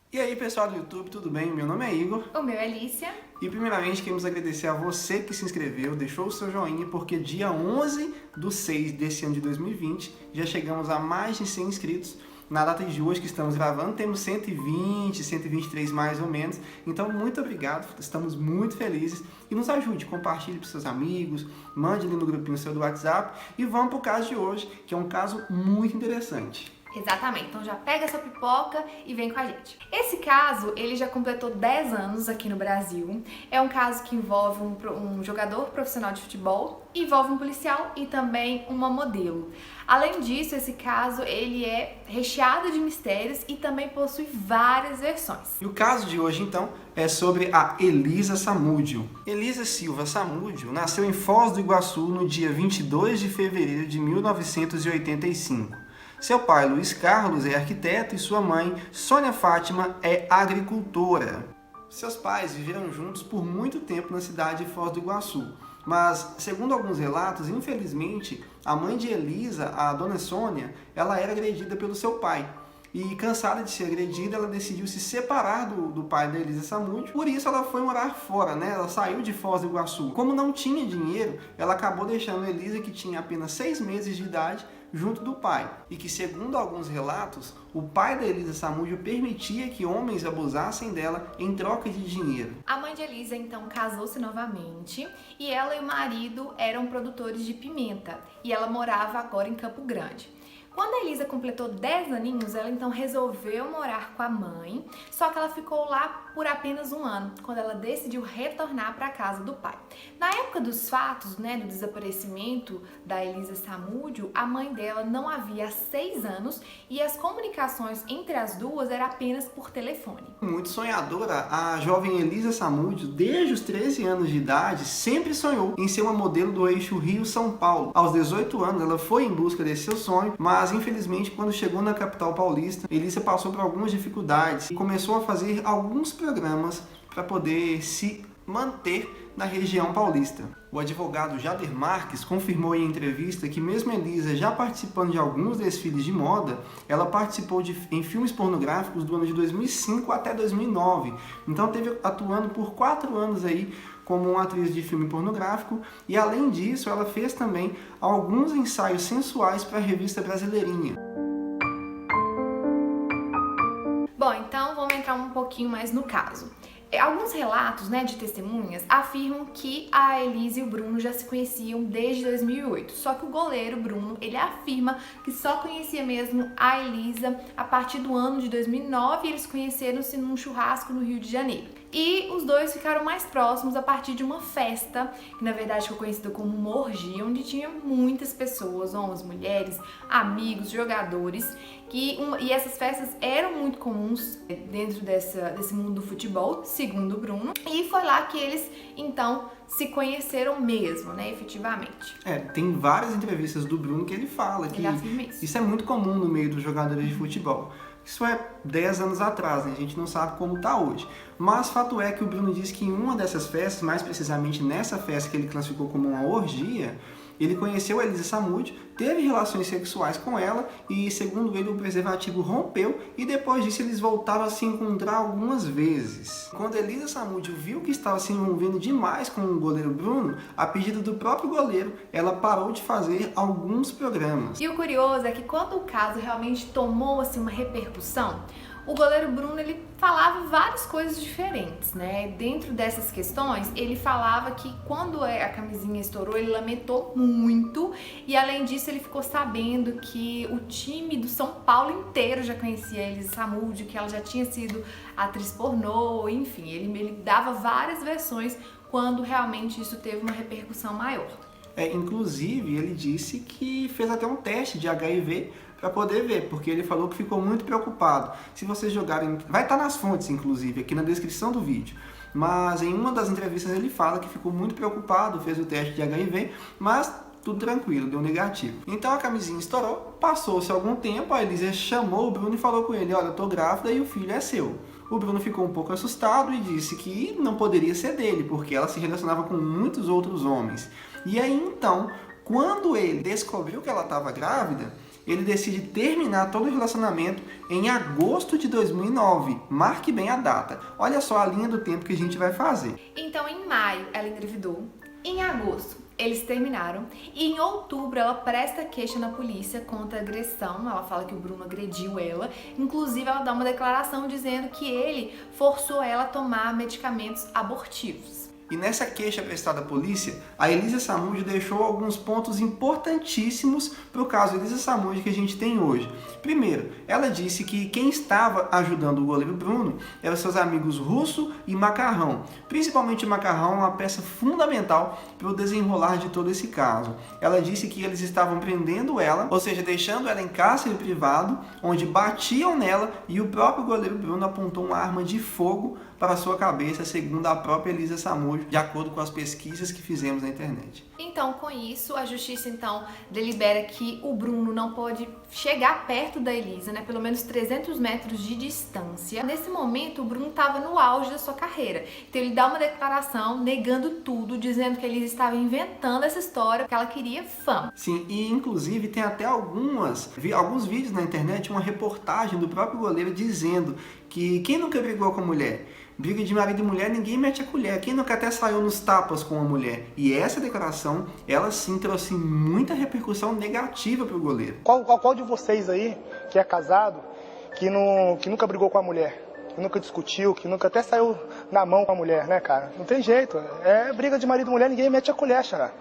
E aí pessoal do YouTube, tudo bem? Meu nome é Igor. O meu é Alicia. E primeiramente queremos agradecer a você que se inscreveu, deixou o seu joinha, porque dia 11/6 desse ano de 2020 já chegamos a mais de 100 inscritos. Na data de hoje que estamos gravando temos 120, 123 mais ou menos. Então muito obrigado, estamos muito felizes. E nos ajude, compartilhe para seus amigos, mande ali no grupinho seu do WhatsApp. E vamos para o caso de hoje, que é um caso muito interessante. Exatamente, então já pega essa pipoca e vem com a gente. Esse caso, ele já completou 10 anos aqui no Brasil. É um caso que envolve um jogador profissional de futebol, envolve um policial e também uma modelo. Além disso, esse caso ele é recheado de mistérios e também possui várias versões. E o caso de hoje, então, é sobre a Elisa Samúdio. Elisa Silva Samúdio nasceu em Foz do Iguaçu no dia 22 de fevereiro de 1985. Seu pai, Luiz Carlos, é arquiteto e sua mãe, Sônia Fátima, é agricultora. Seus pais viveram juntos por muito tempo na cidade de Foz do Iguaçu, mas, segundo alguns relatos, infelizmente, a mãe de Elisa, a dona Sônia, ela era agredida pelo seu pai. E cansada de ser agredida, ela decidiu se separar do pai da Elisa Samúdio. Por isso ela foi morar fora, né? Ela saiu de Foz do Iguaçu. Como não tinha dinheiro, ela acabou deixando a Elisa, que tinha apenas 6 meses de idade, junto do pai. E que, segundo alguns relatos, o pai da Elisa Samúdio permitia que homens abusassem dela em troca de dinheiro. A mãe de Elisa, então, casou-se novamente e ela e o marido eram produtores de pimenta. E ela morava agora em Campo Grande. Quando a Elisa completou 10 aninhos, ela então resolveu morar com a mãe, só que ela ficou lá por apenas um ano, quando ela decidiu retornar para a casa do pai. Na época dos fatos, do desaparecimento da Elisa Samúdio, a mãe dela não a via há 6 anos e as comunicações entre as duas eram apenas por telefone. Muito sonhadora, a jovem Elisa Samúdio, desde os 13 anos de idade, sempre sonhou em ser uma modelo do eixo Rio-São Paulo. Aos 18 anos, ela foi em busca desse seu sonho, mas infelizmente, quando chegou na capital paulista, Elisa passou por algumas dificuldades e começou a fazer alguns programas para poder se manter na região paulista. O advogado Jader Marques confirmou em entrevista que mesmo Elisa já participando de alguns desfiles de moda, ela participou em filmes pornográficos do ano de 2005 até 2009. Então teve atuando por 4 anos aí como uma atriz de filme pornográfico, e além disso ela fez também alguns ensaios sensuais para a revista Brasileirinha. Bom, então vamos entrar um pouquinho mais no caso. Alguns relatos, de testemunhas afirmam que a Elisa e o Bruno já se conheciam desde 2008. Só que o goleiro Bruno, ele afirma que só conhecia mesmo a Elisa a partir do ano de 2009 e eles conheceram-se num churrasco no Rio de Janeiro. E os dois ficaram mais próximos a partir de uma festa, que na verdade foi conhecida como uma orgia, onde tinha muitas pessoas, homens, mulheres, amigos, jogadores, e essas festas eram muito comuns dentro desse mundo do futebol, segundo o Bruno, e foi lá que eles então se conheceram mesmo, efetivamente. Tem várias entrevistas do Bruno que ele fala que isso é muito comum no meio dos jogadores de futebol. Isso é 10 anos atrás, a gente não sabe como está hoje. Mas fato é que o Bruno diz que em uma dessas festas, mais precisamente nessa festa que ele classificou como uma orgia, ele conheceu a Elisa Samúdio, teve relações sexuais com ela e, segundo ele, o preservativo rompeu e depois disso eles voltaram a se encontrar algumas vezes. Quando a Elisa Samúdio viu que estava se envolvendo demais com o goleiro Bruno, a pedido do próprio goleiro, ela parou de fazer alguns programas. E o curioso é que quando o caso realmente tomou uma repercussão, o goleiro Bruno, ele falava várias coisas diferentes, Dentro dessas questões, ele falava que quando a camisinha estourou, ele lamentou muito e, além disso, ele ficou sabendo que o time do São Paulo inteiro já conhecia a Elisa Samúdio, que ela já tinha sido atriz pornô, enfim, ele dava várias versões quando realmente isso teve uma repercussão maior. Inclusive, ele disse que fez até um teste de HIV para poder ver, porque ele falou que ficou muito preocupado. Se vocês jogarem, vai estar nas fontes, inclusive, aqui na descrição do vídeo. Mas em uma das entrevistas ele fala que ficou muito preocupado, fez o teste de HIV, mas tudo tranquilo, deu negativo. Então a camisinha estourou, passou-se algum tempo, a Elisa chamou o Bruno e falou com ele: olha, eu tô grávida e o filho é seu. O Bruno ficou um pouco assustado e disse que não poderia ser dele, porque ela se relacionava com muitos outros homens. E aí então, quando ele descobriu que ela estava grávida, ele decide terminar todo o relacionamento em agosto de 2009. Marque bem a data. Olha só a linha do tempo que a gente vai fazer. Então, em maio, ela engravidou. Em agosto, eles terminaram. E em outubro, ela presta queixa na polícia contra agressão. Ela fala que o Bruno agrediu ela. Inclusive, ela dá uma declaração dizendo que ele forçou ela a tomar medicamentos abortivos. E nessa queixa prestada à polícia, a Elisa Samúdio deixou alguns pontos importantíssimos para o caso Elisa Samúdio que a gente tem hoje. Primeiro, ela disse que quem estava ajudando o goleiro Bruno eram seus amigos Russo e Macarrão. Principalmente o Macarrão é uma peça fundamental para o desenrolar de todo esse caso. Ela disse que eles estavam prendendo ela, ou seja, deixando ela em cárcere privado, onde batiam nela e o próprio goleiro Bruno apontou uma arma de fogo para a sua cabeça, segundo a própria Elisa Samúdio, de acordo com as pesquisas que fizemos na internet. Então, com isso, a justiça então delibera que o Bruno não pode chegar perto da Elisa, né? Pelo menos 300 metros de distância. Nesse momento, o Bruno estava no auge da sua carreira. Então, ele dá uma declaração negando tudo, dizendo que a Elisa estava inventando essa história, porque ela queria fama. Sim, e inclusive tem até alguns vídeos na internet, uma reportagem do próprio goleiro dizendo que quem nunca brigou com a mulher? Briga de marido e mulher, ninguém mete a colher. Quem nunca até saiu nos tapas com a mulher? E essa declaração, ela sim trouxe muita repercussão negativa para o goleiro. Qual de vocês aí, que é casado, que nunca brigou com a mulher? Que nunca discutiu, que nunca até saiu na mão com a mulher, né, cara? Não tem jeito. É briga de marido e mulher, ninguém mete a colher, xará.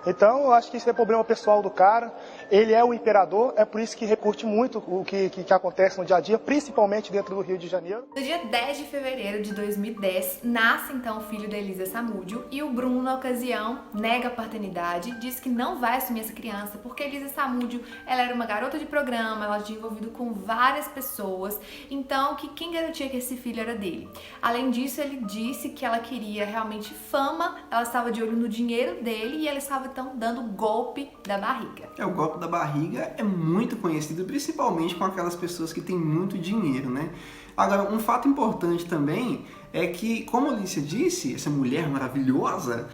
Então, eu acho que isso é problema pessoal do cara. Ele é o imperador, é por isso que repercute muito o que acontece no dia a dia, principalmente dentro do Rio de Janeiro. No dia 10 de fevereiro de 2010, nasce então o filho da Elisa Samúdio e o Bruno, na ocasião, nega a paternidade, diz que não vai assumir essa criança porque a Elisa Samúdio, ela era uma garota de programa, ela tinha envolvido com várias pessoas, então que quem garantia que esse filho era dele. Além disso, ele disse que ela queria realmente fama, ela estava de olho no dinheiro dele e ela estava então dando o golpe da barriga. O golpe da barriga é muito conhecido, principalmente com aquelas pessoas que têm muito dinheiro, né? Agora, um fato importante também é que, como a Alicia disse, essa mulher maravilhosa,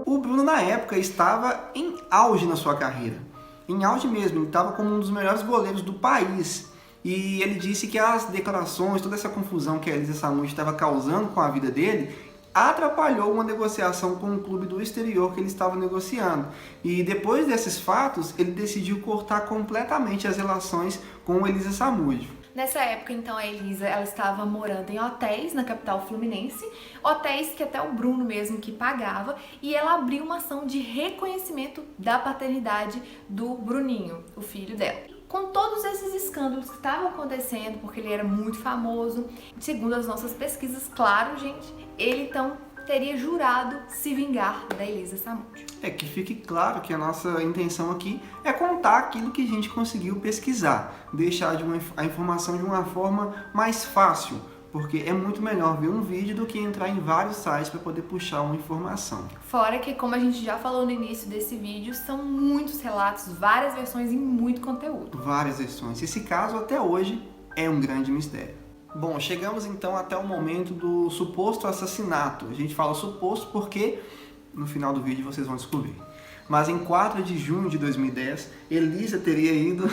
o Bruno na época estava em auge na sua carreira. Em auge mesmo, ele estava como um dos melhores goleiros do país. E ele disse que as declarações, toda essa confusão que a Elisa Samúdio estava causando com a vida dele, atrapalhou uma negociação com um clube do exterior que ele estava negociando. E depois desses fatos, ele decidiu cortar completamente as relações com a Elisa Samúdio. Nessa época, então, a Elisa, ela estava morando em hotéis na capital fluminense, hotéis que até o Bruno mesmo que pagava, e ela abriu uma ação de reconhecimento da paternidade do Bruninho, o filho dela. Com todos esses escândalos que estavam acontecendo, porque ele era muito famoso, segundo as nossas pesquisas, claro, gente, ele então teria jurado se vingar da Elisa Samúdio. Que fique claro que a nossa intenção aqui é contar aquilo que a gente conseguiu pesquisar, deixar a informação de uma forma mais fácil, porque é muito melhor ver um vídeo do que entrar em vários sites para poder puxar uma informação. Fora que, como a gente já falou no início desse vídeo, são muitos relatos, várias versões e muito conteúdo. Várias versões. Esse caso até hoje é um grande mistério. Bom, chegamos então até o momento do suposto assassinato. A gente fala suposto porque no final do vídeo vocês vão descobrir. Mas em 4 de junho de 2010, Elisa teria ido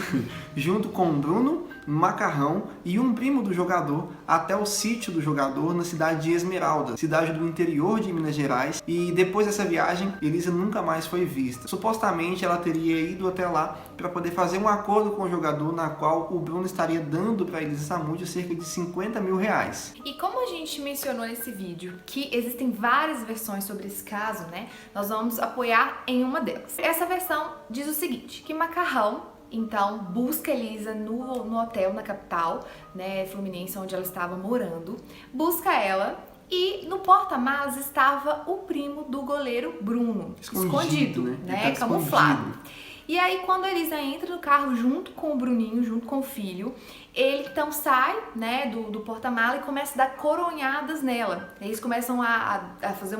junto com Bruno, Macarrão e um primo do jogador até o sítio do jogador na cidade de Esmeralda, cidade do interior de Minas Gerais, e depois dessa viagem, Elisa nunca mais foi vista. Supostamente ela teria ido até lá para poder fazer um acordo com o jogador na qual o Bruno estaria dando para Elisa Samúdio cerca de 50 mil reais. E como a gente mencionou nesse vídeo que existem várias versões sobre esse caso, né? Nós vamos apoiar em uma delas. Essa versão diz o seguinte, que Macarrão então busca Elisa no hotel na capital, né, fluminense, onde ela estava morando, busca ela e no porta-malas estava o primo do goleiro Bruno, escondido, né, camuflado. E aí, quando a Elisa entra no carro junto com o Bruninho, junto com o filho, ele então sai, né, do porta-mala e começa a dar coronhadas nela. Eles começam a fazer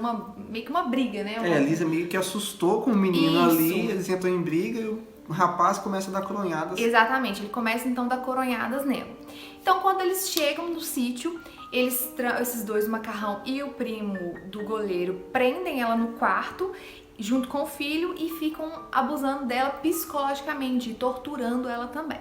meio que uma briga, né? A Elisa meio que assustou com o menino ali, eles entram em briga e o rapaz começa a dar coronhadas. Exatamente, ele começa então a dar coronhadas nela. Então, quando eles chegam no sítio, esses dois, o Macarrão e o primo do goleiro, prendem ela no quarto junto com o filho e ficam abusando dela psicologicamente e torturando ela também.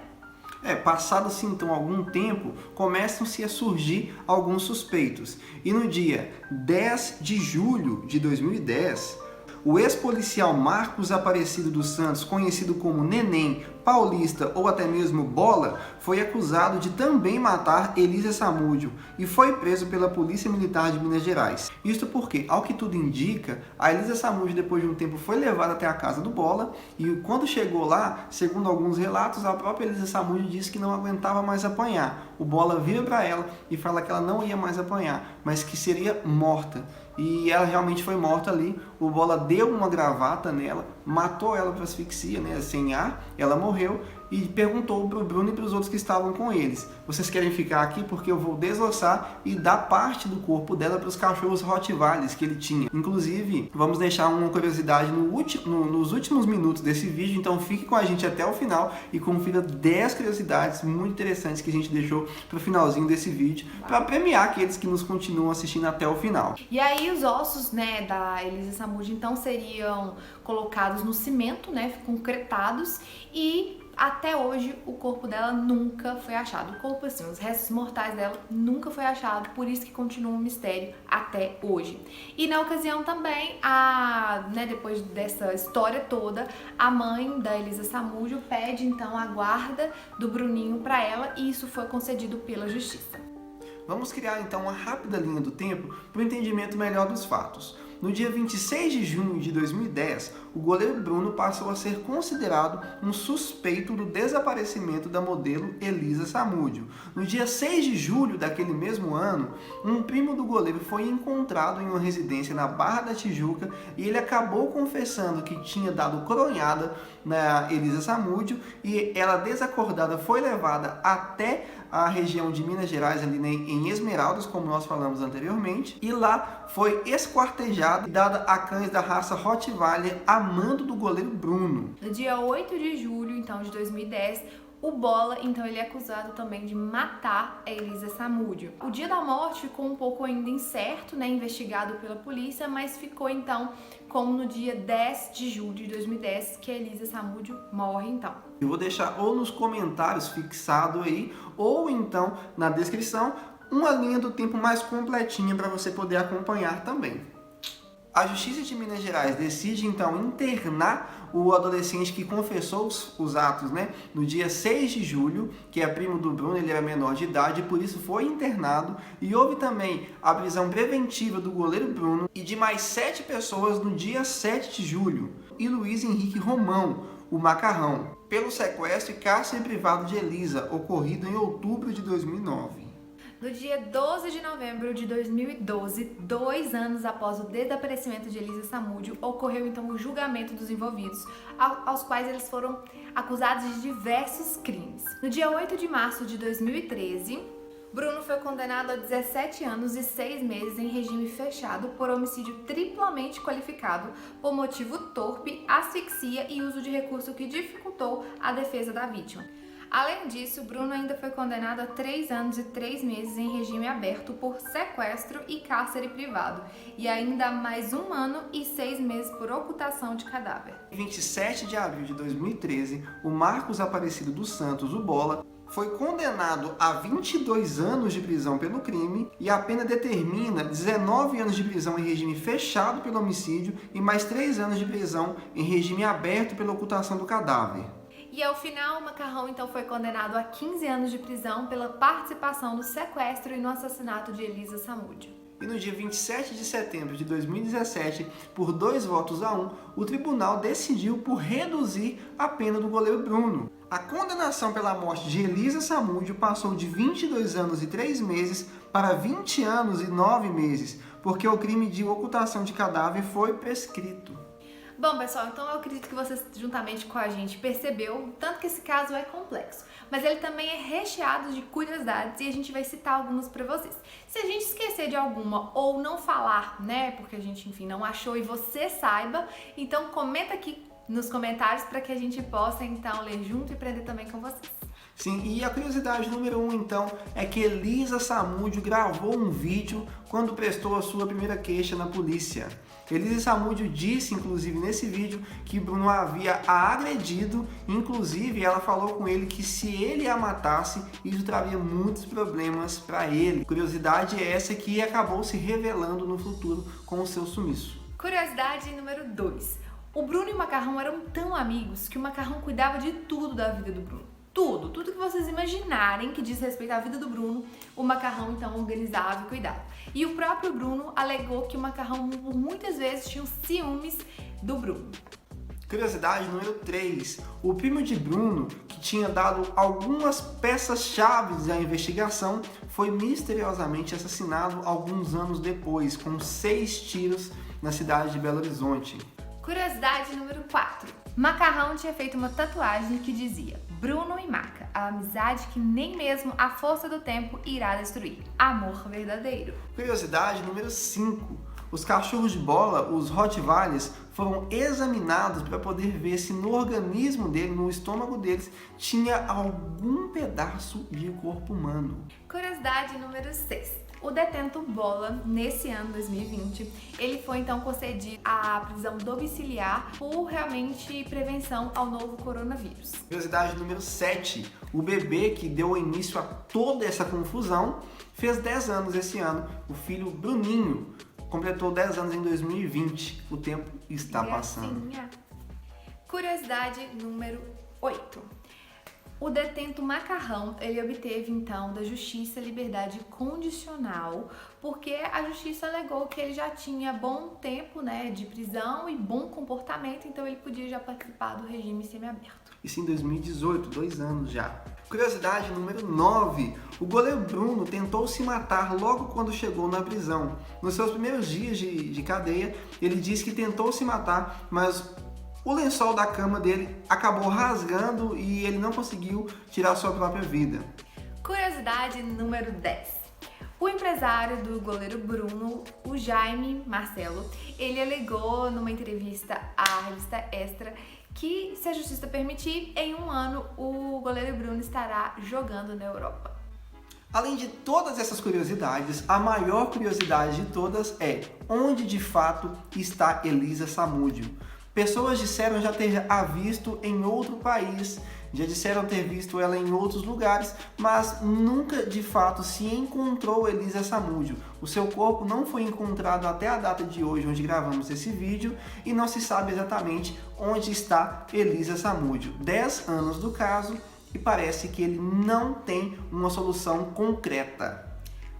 Passado-se então algum tempo, começam-se a surgir alguns suspeitos. E no dia 10 de julho de 2010, o ex-policial Marcos Aparecido dos Santos, conhecido como Neném, Paulista ou até mesmo Bola, foi acusado de também matar Elisa Samúdio e foi preso pela Polícia Militar de Minas Gerais. Isto porque, ao que tudo indica, a Elisa Samúdio depois de um tempo foi levada até a casa do Bola e quando chegou lá, segundo alguns relatos, a própria Elisa Samúdio disse que não aguentava mais apanhar. O Bola vira para ela e fala que ela não ia mais apanhar, mas que seria morta. E ela realmente foi morta ali. O Bola deu uma gravata nela, matou ela por asfixia, sem ar, ela morreu e perguntou para o Bruno e para os outros que estavam com eles: vocês querem ficar aqui porque eu vou desossar e dar parte do corpo dela para os cachorros Rottweilers que ele tinha. Inclusive, vamos deixar uma curiosidade nos últimos minutos desse vídeo, então fique com a gente até o final e confira 10 curiosidades muito interessantes que a gente deixou para o finalzinho desse vídeo, para premiar aqueles que nos continuam assistindo até o final. E aí os ossos, da Elisa Samúdio então seriam colocados no cimento, concretados, e até hoje o corpo dela nunca foi achado. O corpo, assim, os restos mortais dela nunca foi achado, por isso que continua um mistério até hoje. E na ocasião também, depois dessa história toda, a mãe da Elisa Samúdio pede então a guarda do Bruninho para ela e isso foi concedido pela justiça. Vamos criar então uma rápida linha do tempo para o entendimento melhor dos fatos. No dia 26 de junho de 2010, o goleiro Bruno passou a ser considerado um suspeito do desaparecimento da modelo Elisa Samúdio. No dia 6 de julho daquele mesmo ano, um primo do goleiro foi encontrado em uma residência na Barra da Tijuca e ele acabou confessando que tinha dado coronhada na Elisa Samúdio e ela, desacordada, foi levada até a região de Minas Gerais, ali em Esmeraldas, como nós falamos anteriormente, e lá foi esquartejada e dada a cães da raça Rottweiler a mando do goleiro Bruno. No dia 8 de julho, então, de 2010, o Bola, então, ele é acusado também de matar a Elisa Samúdio. O dia da morte ficou um pouco ainda incerto, investigado pela polícia, mas ficou, então, como no dia 10 de julho de 2010, que a Elisa Samúdio morre, então. Eu vou deixar ou nos comentários fixado aí, ou então na descrição, uma linha do tempo mais completinha para você poder acompanhar também. A Justiça de Minas Gerais decide então internar o adolescente que confessou os atos, no dia 6 de julho, que é primo do Bruno, ele era menor de idade, por isso foi internado, e houve também a prisão preventiva do goleiro Bruno e de mais 7 pessoas no dia 7 de julho, e Luiz Henrique Romão, o Macarrão, pelo sequestro e cárcere privado de Elisa, ocorrido em outubro de 2009. No dia 12 de novembro de 2012, 2 anos após o desaparecimento de Elisa Samúdio, ocorreu então o julgamento dos envolvidos, aos quais eles foram acusados de diversos crimes. No dia 8 de março de 2013, Bruno foi condenado a 17 anos e 6 meses em regime fechado por homicídio triplamente qualificado por motivo torpe, asfixia e uso de recurso que dificultou a defesa da vítima. Além disso, Bruno ainda foi condenado a 3 anos e 3 meses em regime aberto por sequestro e cárcere privado, e ainda mais 1 ano e 6 meses por ocultação de cadáver. Em 27 de abril de 2013, o Marcos Aparecido dos Santos, o Bola, foi condenado a 22 anos de prisão pelo crime e a pena determina 19 anos de prisão em regime fechado pelo homicídio e mais 3 anos de prisão em regime aberto pela ocultação do cadáver. E ao final, o Macarrão então foi condenado a 15 anos de prisão pela participação no sequestro e no assassinato de Elisa Samúdio. E no dia 27 de setembro de 2017, por 2 votos a 1, o tribunal decidiu por reduzir a pena do goleiro Bruno. A condenação pela morte de Elisa Samúdio passou de 22 anos e 3 meses para 20 anos e 9 meses, porque o crime de ocultação de cadáver foi prescrito. Bom, pessoal, então eu acredito que vocês, juntamente com a gente, percebeu tanto que esse caso é complexo, mas ele também é recheado de curiosidades e a gente vai citar algumas para vocês. Se a gente esquecer de alguma ou não falar, porque a gente, enfim, não achou e você saiba, então comenta aqui nos comentários para que a gente possa, então, ler junto e aprender também com vocês. Sim, e a curiosidade número 1, então, é que Elisa Samúdio gravou um vídeo quando prestou a sua primeira queixa na polícia. Elisa Samúdio disse, inclusive, nesse vídeo, que Bruno havia a agredido, inclusive ela falou com ele que se ele a matasse, isso traria muitos problemas para ele. Curiosidade é essa que acabou se revelando no futuro com o seu sumiço. Curiosidade número 2. O Bruno e o Macarrão eram tão amigos que o Macarrão cuidava de tudo da vida do Bruno. Tudo que vocês imaginarem que diz respeito à vida do Bruno, o Macarrão então organizava e cuidava. E o próprio Bruno alegou que o Macarrão por muitas vezes tinha ciúmes do Bruno. Curiosidade número 3. O primo de Bruno, que tinha dado algumas peças-chave da investigação, foi misteriosamente assassinado alguns anos depois, com 6 tiros na cidade de Belo Horizonte. Curiosidade número 4. Macarrão tinha feito uma tatuagem que dizia: Bruno e Maca, a amizade que nem mesmo a força do tempo irá destruir. Amor verdadeiro. Curiosidade número 5. Os cachorros de bola, os Rottweilers, foram examinados para poder ver se no organismo dele, no estômago deles, tinha algum pedaço de corpo humano. Curiosidade número 6. O detento Bola, nesse ano 2020, ele foi então concedido a prisão domiciliar por realmente prevenção ao novo coronavírus. Curiosidade número 7. O bebê que deu início a toda essa confusão fez 10 anos esse ano. O filho Bruninho completou 10 anos em 2020. O tempo está passando. Curiosidade número 8. O detento Macarrão, ele obteve então da justiça liberdade condicional, porque a justiça alegou que ele já tinha bom tempo, de prisão e bom comportamento, então ele podia já participar do regime semiaberto. Isso em 2018, 2 anos já. Curiosidade número 9. O goleiro Bruno tentou se matar logo quando chegou na prisão. Nos seus primeiros dias de cadeia, ele disse que tentou se matar, mas o lençol da cama dele acabou rasgando e ele não conseguiu tirar sua própria vida. Curiosidade número 10. O empresário do goleiro Bruno, o Jaime Marcelo, ele alegou numa entrevista à revista Extra que, se a justiça permitir, em 1 ano o goleiro Bruno estará jogando na Europa. Além de todas essas curiosidades, a maior curiosidade de todas é onde de fato está Elisa Samúdio. Pessoas disseram já ter a visto em outro país, já disseram ter visto ela em outros lugares, mas nunca de fato se encontrou Elisa Samúdio. O seu corpo não foi encontrado até a data de hoje, onde gravamos esse vídeo, e não se sabe exatamente onde está Elisa Samúdio. 10 anos do caso e parece que ele não tem uma solução concreta.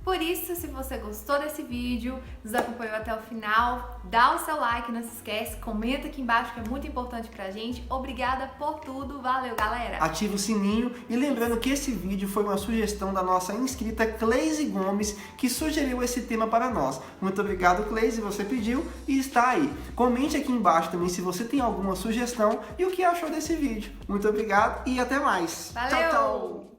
Por isso, se você gostou desse vídeo, nos acompanhou até o final, dá o seu like, não se esquece, comenta aqui embaixo que é muito importante pra gente. Obrigada por tudo, valeu galera! Ativa o sininho e lembrando que esse vídeo foi uma sugestão da nossa inscrita Cleise Gomes, que sugeriu esse tema para nós. Muito obrigado, Cleise, você pediu e está aí. Comente aqui embaixo também se você tem alguma sugestão e o que achou desse vídeo. Muito obrigado e até mais! Valeu! Tchau, tchau!